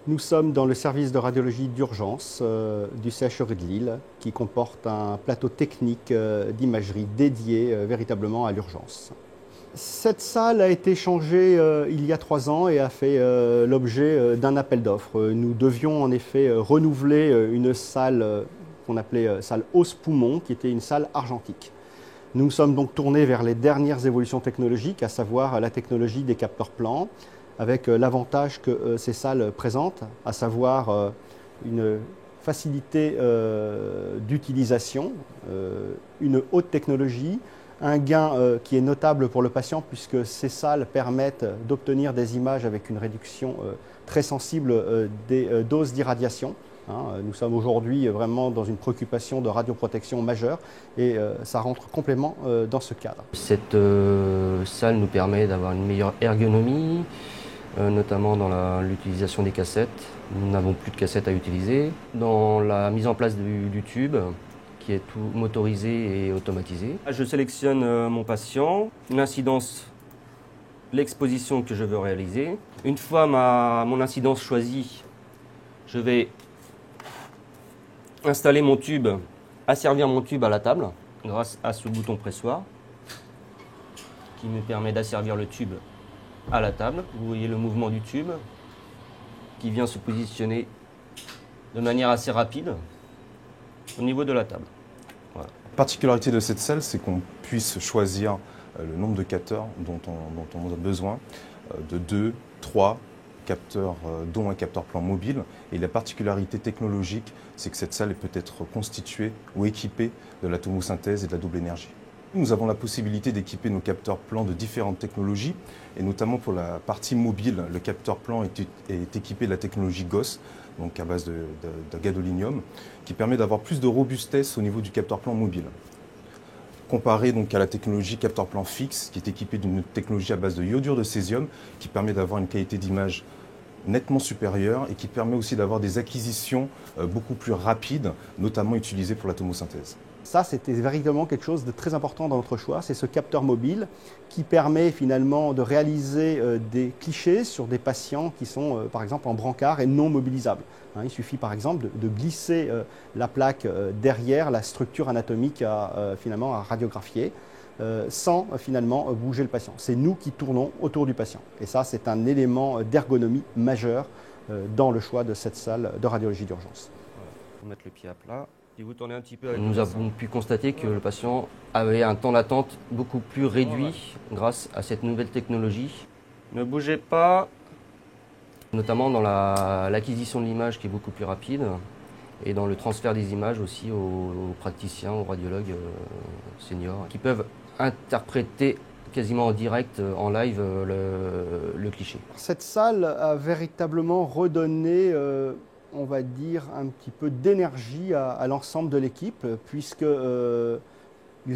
Nous sommes dans le service de radiologie d'urgence du CHRU de Lille qui comporte un plateau technique d'imagerie dédié véritablement à l'urgence. Cette salle a été changée il y a 3 ans et a fait l'objet d'un appel d'offres. Nous devions en effet renouveler une salle qu'on appelait salle hausse-poumon, qui était une salle argentique. Nous nous sommes donc tournés vers les dernières évolutions technologiques, à savoir la technologie des capteurs plans, avec l'avantage que ces salles présentent, à savoir une facilité d'utilisation, une haute technologie, un gain qui est notable pour le patient puisque ces salles permettent d'obtenir des images avec une réduction très sensible des doses d'irradiation. Nous sommes aujourd'hui vraiment dans une préoccupation de radioprotection majeure et ça rentre complètement dans ce cadre. Cette salle nous permet d'avoir une meilleure ergonomie, notamment dans l'utilisation des cassettes. Nous n'avons plus de cassettes à utiliser. Dans la mise en place du tube, qui est tout motorisé et automatisé. Je sélectionne mon patient, l'incidence, l'exposition que je veux réaliser. Une fois mon incidence choisie, je vais installer mon tube, asservir mon tube à la table grâce à ce bouton pressoir qui me permet d'asservir le tube à la table. Vous voyez le mouvement du tube qui vient se positionner de manière assez rapide au niveau de la table. Voilà. La particularité de cette salle, c'est qu'on puisse choisir le nombre de capteurs dont on a besoin, de 2, 3 capteurs, dont un capteur plan mobile. Et la particularité technologique, c'est que cette salle peut être constituée ou équipée de la tomosynthèse et de la double énergie. Nous avons la possibilité d'équiper nos capteurs plans de différentes technologies, et notamment pour la partie mobile, le capteur plan est équipé de la technologie GOS, donc à base de gadolinium, qui permet d'avoir plus de robustesse au niveau du capteur plan mobile. Comparé donc à la technologie capteur plan fixe, qui est équipée d'une technologie à base de iodure de césium, qui permet d'avoir une qualité d'image nettement supérieure et qui permet aussi d'avoir des acquisitions beaucoup plus rapides, notamment utilisées pour la tomosynthèse. Ça, c'était véritablement quelque chose de très important dans notre choix. C'est ce capteur mobile qui permet finalement de réaliser des clichés sur des patients qui sont par exemple en brancard et non mobilisables. Il suffit par exemple de glisser la plaque derrière la structure anatomique finalement à radiographier sans finalement bouger le patient. C'est nous qui tournons autour du patient. Et ça, c'est un élément d'ergonomie majeur dans le choix de cette salle de radiologie d'urgence. On va mettre le pied à plat. Si vous tournez un petit peu, nous avons pu constater que le patient avait un temps d'attente beaucoup plus réduit grâce à cette nouvelle technologie. Ne bougez pas, notamment dans l'acquisition de l'image qui est beaucoup plus rapide et dans le transfert des images aussi aux praticiens, aux radiologues seniors qui peuvent interpréter quasiment en direct, en live, le cliché. Cette salle a véritablement redonné on va dire, un petit peu d'énergie à l'ensemble de l'équipe, puisqu'ils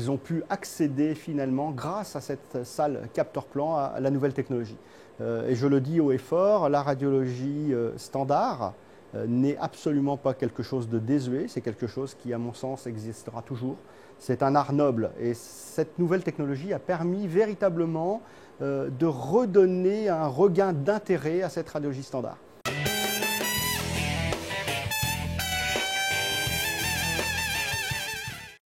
ont pu accéder finalement, grâce à cette salle capteur plan, à la nouvelle technologie. Et je le dis haut et fort, la radiologie standard n'est absolument pas quelque chose de désuet, c'est quelque chose qui, à mon sens, existera toujours. C'est un art noble et cette nouvelle technologie a permis véritablement de redonner un regain d'intérêt à cette radiologie standard.